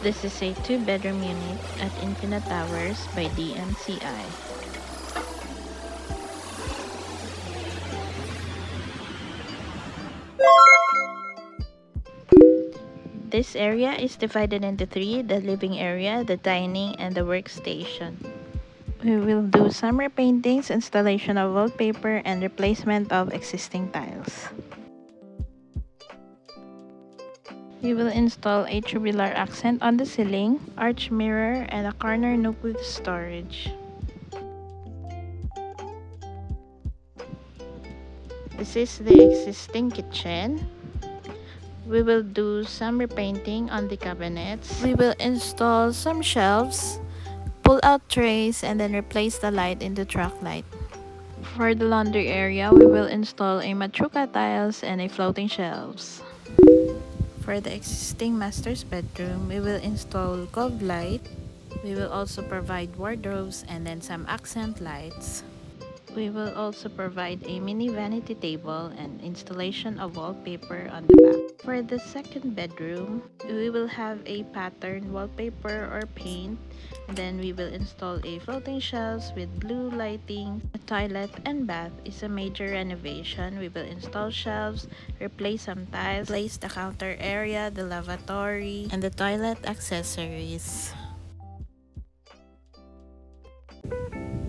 This is a 2-bedroom unit at Infina Towers by DMCI. This area is divided into 3, the living area, the dining, and the workstation. We will do some repaintings, installation of wallpaper, and replacement of existing tiles. We will install a tubular accent on the ceiling, arch mirror, and a corner nook with storage. This is the existing kitchen. We will do some repainting on the cabinets. We will install some shelves, pull out trays, and then replace the light in the track light. For the laundry area, we will install a matruca tiles and a floating shelves. For the existing master's bedroom, we will install cove light. We will also provide wardrobes and then some accent lights. We will also provide a mini vanity table and installation of wallpaper on the back. For the second bedroom, we will have a patterned wallpaper or paint. Then we will install a floating shelves with blue lighting. The toilet and bath is a major renovation. We will install shelves, replace some tiles, place the counter area, the lavatory, and the toilet accessories.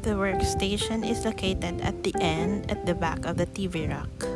The workstation is located at the end at the back of the TV rack.